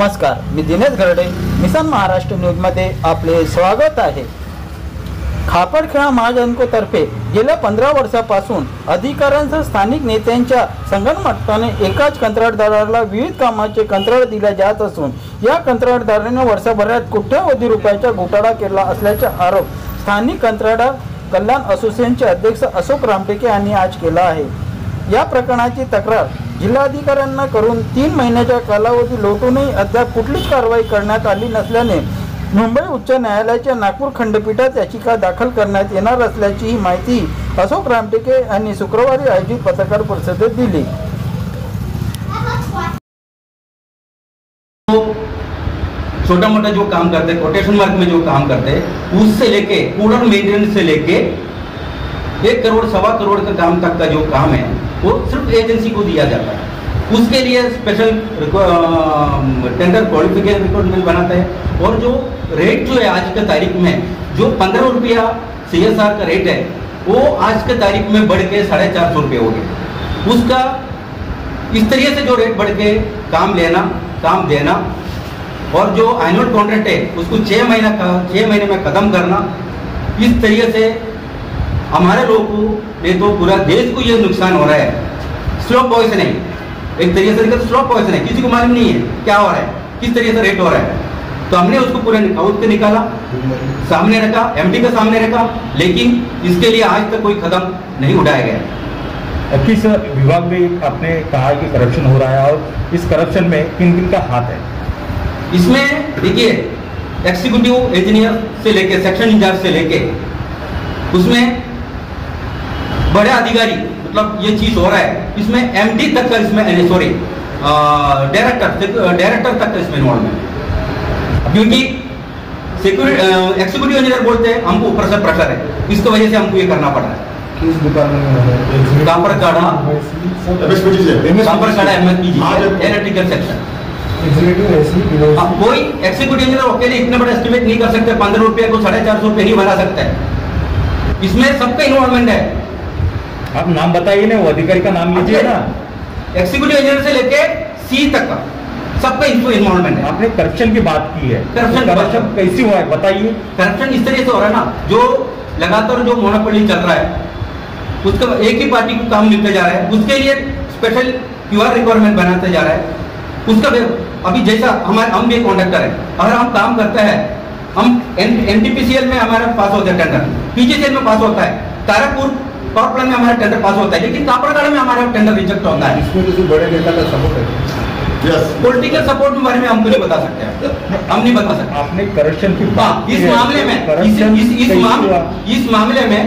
नमस्कार, मी दिनेश गरडे, मिशन महाराष्ट्र न्यूजमध्ये आपले स्वागत आहे। खापरखेडा महाजनकोतर्फे गेल्या 15 वर्षापासून अधिकाऱ्यांसह स्थानिक नेत्यांच्या संगनमताने एकाच कंत्राटदाराला विविध कामाचे कंत्राट दिले जात असून या कंत्राटदाराने वर्षभरात कोट्यवधी रुपयाचा घोटाळा केला असल्याचा आरोप स्थानिक कंत्राटदार कल्याण असोसिएशनचे अध्यक्ष अशोक रामटेके यांनी आज केला आहे। या प्रकरणाची तक्रार जिल्हाधिकाऱ्यांना करून 3 महिन्याचा कालावधी लोटूनही अद्याप कुठलीच कारवाई करण्यात आली नसल्याने मुंबई उच्च न्यायालयाच्या नागपूर खंडपीठात याचिका दाखल करण्यात येणार असल्याची ही माहिती अशोक रामटेके यांनी शुक्रवारी आयोजित पत्रकार परिषदेत दिली। छोटा मोटा जो काम करते हैं, कोटेशन मार्क में जो काम करते हैं, उससे लेके कूलर मेंटेनेंस से लेके 1 करोड़ सवा करोड़ का काम तक का जो काम है वो सिर्फ एजेंसी को दिया जाता है। उसके लिए स्पेशल टेंडर क्वालिफिकेशन रिक्वायरमेंट बनाता है और जो रेट जो है आज के तारीख में जो 15 रुपया CSR का रेट है वो आज के तारीख में बढ़ के 450 रुपये हो गए। उसका इस तरीके से जो रेट बढ़ के काम लेना, काम देना और जो एनुअल कॉन्ट्रैक्ट है उसको 6 महीने में खत्म करना, इस तरीके से हमारे लोगों को नहीं तो पूरा देश को ये नुकसान हो रहा है। स्लो पॉइजनिंग एक तरीके से स्लो पॉइजन है, किसी को मालूम नहीं है क्या हो रहा है, किस तरीके से रेट हो रहा है। तो हमने उसको पूरा आउट निकाला, सामने रखा, MD का सामने रखा, लेकिन इसके लिए आज तक कोई कदम नहीं उठाया गया। किस विभाग में आपने कहा कि करप्शन हो रहा है और इस करप्शन में किन किन का हाथ है? इसमें देखिए एग्जीक्यूटिव इंजीनियर से लेके सेक्शन इंचार्ज से लेके उसमें बड़े अधिकारी, मतलब ये चीज हो रहा है, इसमें MD तक का इसमें सॉरी डायरेक्टर तक का इसमें इन्वॉल्वमेंट, क्योंकि एग्जीक्यूटिव इंजीनियर बोलते हैं हमको ऊपर से प्रेशर है, इसकी वजह से हमको ये करना पड़ रहा है। किस डिपार्टमेंट में? कापरखाड़ा इलेक्ट्रिकल सेक्शन। कोई एग्जीक्यूटिव इंजीनियर अकेले इतने बड़े एस्टिमेट नहीं कर सकते, 15 रुपये को 450 रुपये नहीं बना सकता है, इसमें सबका इन्वॉल्वमेंट है। आप नाम बताइए ना, वो अधिकारी का नाम लीजिए ना। एग्जीक्यूटिव इंजीनियर से लेके C तक का सबका इन्वॉल्वमेंट है। आपने करप्शन की बात की है, करप्शन कैसी हुआ है बताइए। करप्शन इस तरीके से हो रहा है ना, जो लगातार जो मोनोपोली चल रहा है उसका एक ही पार्टी को काम मिलते जा रहा है, उसके लिए स्पेशल QR रिक्वायरमेंट बनाते जा रहा है। उसका अभी जैसा हम भी कॉन्ट्रैक्टर है, अगर हम काम करते हैं, हम NTPCL में हमारा पास होता है टेंडर, PGCL में पास होता है, तारापुर पावर प्लांट में हमारा टेंडर पास होता है, लेकिन कापरखाड़ा में हमारा टेंडर रिजेक्ट होता है। इसमें किसी बड़े नेता का सपोर्ट है? पॉलिटिकल सपोर्ट के बारे में हमको नहीं बता सकते हैं, हम नहीं बता सकते। आपने करप्शन की बात इस मामले में इस मामले में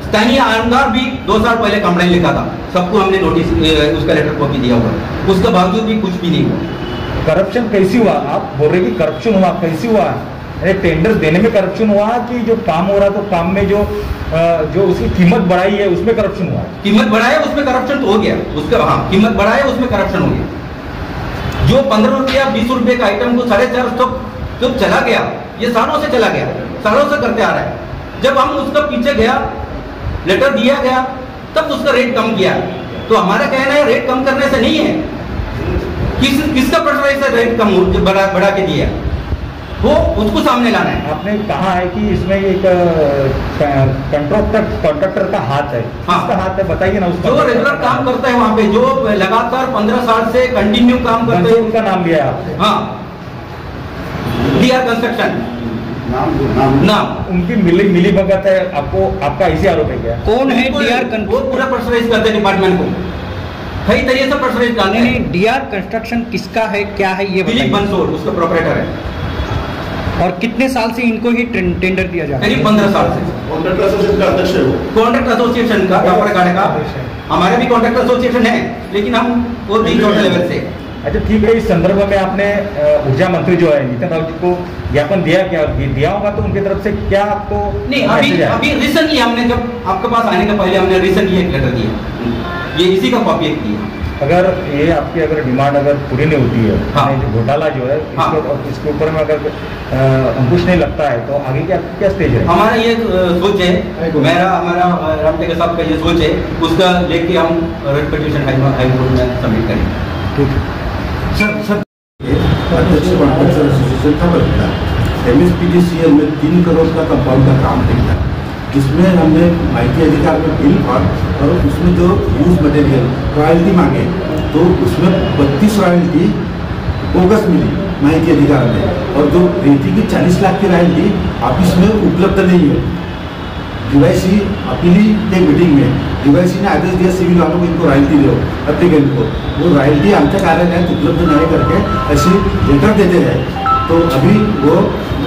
स्थानीय आमदार भी 2 साल पहले कंप्लेंट लिखा था, सबको हमने नोटिस उसका लेटर कॉपी दिया हुआ, उसके बावजूद भी कुछ भी नहीं हुआ। करप्शन कैसी हुआ? आप बोल रहे कि करप्शन हुआ, कैसी हुआ? टेंडर देने में करप्शन हुआ कि जो काम हो रहा तो काम में जो उसकी कीमत बढ़ाई है उसमें करप्शन हुआ? कीमत बढ़ाया उसमें करप्शन तो हो गया, उसका हाँ कीमत बढ़ाया उसमें करप्शन हो गया। जो 15 रुपया 20 रुपये का आइटम को 450 तक जब चला गया, ये सालों से चला गया, सालों से करते आ रहा है। जब हम उसका पीछे गया, लेटर दिया गया, तब उसका रेट कम किया। तो हमारा कहना है रेट कम करने से नहीं है, किसका प्रेशर है रेट कम बढ़ा के दिया, वो उसको सामने लाना है। आपने कहा है कि इसमें एक कॉन्ट्रैक्टर का हाथ है। हाँ। किसका हाथ है बताइए ना। उसका जो रेगुलर काम करता है वहाँ पे, जो लगातार 15 साल से कंटिन्यू काम करते हैं, उनका नाम लिया है आपने? हाँ, DR कंस्ट्रक्शन नाम। उनकी मिली भगत है, आपका ऐसे आरोप है क्या? कौन है DR? वो पूरा प्रेशराइज करते हैं डिपार्टमेंट को, कई तरीके से प्रेशराइज करते हैं। DR कंस्ट्रक्शन किसका है, क्या है ये बताइए। दिलीप बंसोड़ उसका प्रोपराइटर है। और कितने साल से इनको ही टेंडर दिया जा रहा है? करीब 15 साल से। कॉन्ट्रैक्ट एसोसिएशन का अध्यक्ष है वो। कॉन्ट्रैक्ट एसोसिएशन का कापरखाड़ा का हमारे भी कॉन्ट्रैक्ट एसोसिएशन है, लेकिन हम वो भी छोटे लेवल से। अच्छा ठीक है, इस संदर्भ में आपने ऊर्जा मंत्री जो है नितिन राउत जी को ज्ञापन दिया होगा, तो उनकी तरफ से क्या आपको? नहीं, अभी रिसेंटली हमने जब आपके पास आने के पहले हमने रिसेंटली एक लेटर दिया, ये इसी का कॉपी एक दिया। अगर ये आपकी अगर डिमांड अगर पूरी नहीं होती है, हाँ। जो घोटाला जो है इसके ऊपर में अगर अंकुश नहीं लगता है, तो आगे क्या स्टेज है? हमारा ये सोच है, हमारा रामटेके साहब का ये सोच है, उसका लेके हम पिटीशन हाई कोर्ट में सबमिट करेंगे। सर अध्यक्ष कॉन्ट्रैक्टर एसोसिएशन खापरखेड़ा। MSPDCL में 3 करोड़ का कंपाउंड का काम दिखता है, जिसमें हमने माहिती अधिकार में बिल और उसमें जो यूज मटेरियल रॉयल्टी मांगे तो उसमें 32 रॉयल्टी बोगस मिली माहिती अधिकार में, और जो रेती की 40 लाख की रॉयल्टी ऑफिस में उपलब्ध नहीं है। DYC अपीली के मीटिंग में DYC ने आदेश दिया सिविल वालों को इनको रॉयल्टी दो एप्लीकेंट को, वो रॉयल्टी आमच्या कार्यालयात उपलब्ध नहीं करके ऐसे लेटर देते हैं, तो अभी वो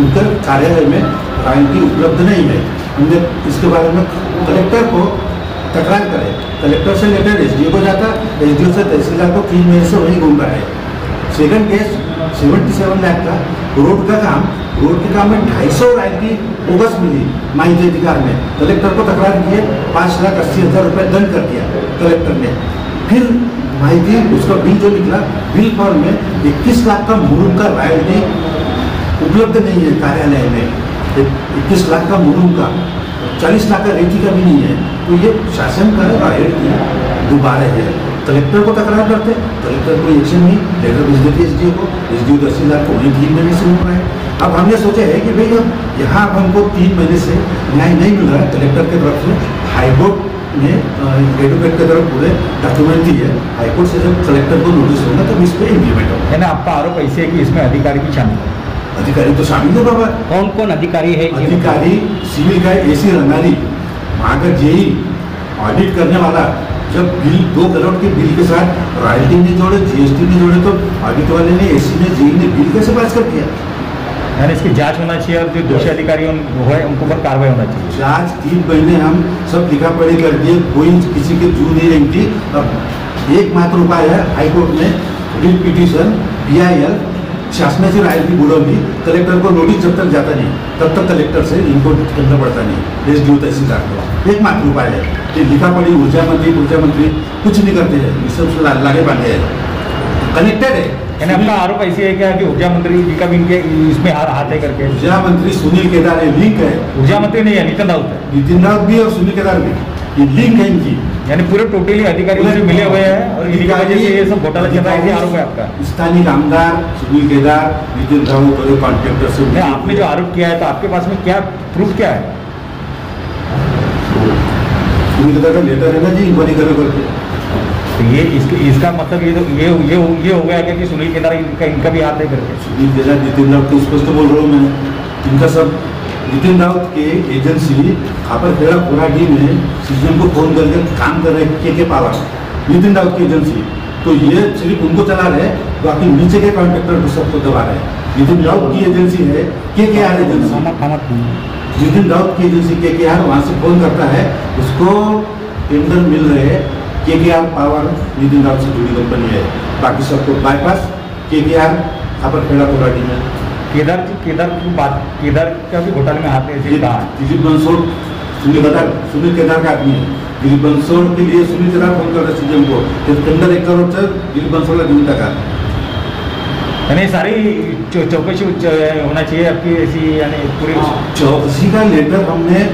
उनके कार्यालय में रॉयल्टी उपलब्ध नहीं है। हमने इसके बारे में कलेक्टर को तकरार करे, कलेक्टर से लेटर SDO को जाता, SDO से तहसीलदार को 3 महीने से वही घूम रहा है। सेकंड केस 77 लाख का रोड का काम, रोड के काम में 250 रॉयल्टी बोगस मिली माहिती अधिकार में, कलेक्टर को तकरार किए, 5,80,000 रुपये दंड कर दिया कलेक्टर ने। फिर माहिती उसका बिल जो निकला, बिल फॉर्म में 21 लाख का मुरुम का रॉयल्टी उपलब्ध नहीं है कार्यालय में, 21 लाख का मुरुम का, 40 लाख का रेती का भी नहीं है। तो ये शासन का रॉयल्टी दोबारा है। कलेक्टर को तकरार करते, कलेक्टर कोई एक्शन नहीं, लेटर भेज देते SDO को, SDO तहसीलदार को उन्हें 3 महीने से मिल रहा है। अब हमने सोचा है कि भाई अब यहाँ अब हमको 3 महीने से न्याय नहीं मिल रहा है, कलेक्टर की तरफ से हाईकोर्ट ने एडवोकेट की तरफ पूरे डॉक्यूमेंट दी है, हाईकोर्ट से जब कलेक्टर को नोटिस होगा तब इस पर इम्प्लीमेंट होगा। यानी आपका आरोप ऐसे है कि इसमें अधिकारी की शामिल है? अधिकारी तो शामिल है बाबा। कौन कौन अधिकारी है? अधिकारी सिविल का AC रंगारी, वहाँ का JE ऑडिट करने वाला, जब बिल 2 करोड़ के बिल के साथ रॉयल्टी नहीं जोड़े, GST नहीं जोड़े, तो ऑडिट वाले ने AC ने JE ने बिल कैसे पास कर दिया? यानी इसकी जांच होना चाहिए और जो दोषी अधिकारी है उनके ऊपर कार्रवाई होना चाहिए। जांच 3 महीने हम सब लिखा पढ़ी कर दिए, कोई किसी के जू नहीं रेंगती। अब एकमात्र उपाय है, हाईकोर्ट ने रिट पिटिशन BIL शासनाची रॉयल्टी बुडवली, कलेक्टर को नोटिस जब तक जाता नहीं तब तक कलेक्टर से इनको करना पड़ता नहीं, SDO तहसीलदार को। एकमात्र उपाय है कि लिखा पढ़ी ऊर्जा मंत्री कुछ नहीं करते हैं, ये सब लागे बांधे हैं, कनेक्टेड है। यानी आपका आरोप ऐसे है क्या कि ऊर्जा मंत्री जी का भी इनके इसमें हाथ है करके? ऊर्जा मंत्री सुनील केदार है, लिंक है। ऊर्जा मंत्री नहीं है, नितिन राउत है। नितिन राउत भी और सुनील केदार भी, ये लिंक है इनकी। यानी पूरे टोटली अधिकारी से मिले हुए हैं और इनकी वजह से ये सब घोटाला चल रहा है, आरोप है आपका? स्थानीय कामदार सुनील केदार, नितिन राउत और कॉन्ट्रैक्टर से नहीं, आपने जो आरोप किया है तो आपके पास में क्या प्रूफ क्या है? सुनील केदार का लेटर है ना जी, इंक्वायरी करो करके। तो ये इसका मतलब ये हो गया क्या कि सुनील केदार इनका भी हाथ है करके? सुनील केदार, नितिन राउत को स्पष्ट बोल रहा हूँ मैं, इनका सब नितिन राउत के एजेंसी खापरखेड़ा कोराडी में सीजन को फोन करके काम कर रहे के पावर, नितिन राउत की एजेंसी, तो ये सिर्फ उनको चला रहे, बाकी नीचे के कॉन्ट्रैक्टर को सबको दबा रहे। नितिन राउत की एजेंसी है KKR एजेंसी, नितिन राउत की एजेंसी KKR, वहाँ से फोन करता है, उसको टेंडर मिल रहे KKR पावर नितिन राउत से जुड़ी कंपनी है, बाकी सबको बाईपास KKR खापरखेड़ा कोराडी में। केदार की बात, केदार का भी घोटाले में हाथ है ऐसे कहा है। दिलीप बंसोड़ सुनील केदार का आदमी है, दिलीप बंसोड़ के लिए सुनील केदार फोन कर रहे CM को, टेंडर 1 करोड़ से दिलीप बंसोड़ का दिन तक है। यानी सारी चौकसी होना चाहिए आपकी ऐसी, यानी पूरी चौकसी का लेटर हमने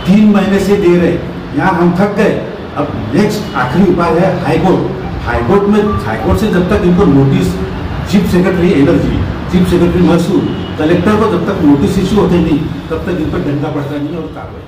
3 महीने से दे रहे, यहाँ हम थक गए। अब नेक्स्ट आखिरी उपाय है हाईकोर्ट से जब तक इनको notice, chief secretary energy, chief secretary महसूल, कलेक्टर को जब तक नोटिस इश्यू होते नहीं तब तक इन पर डंडा पड़ता नहीं और कार्रवाई।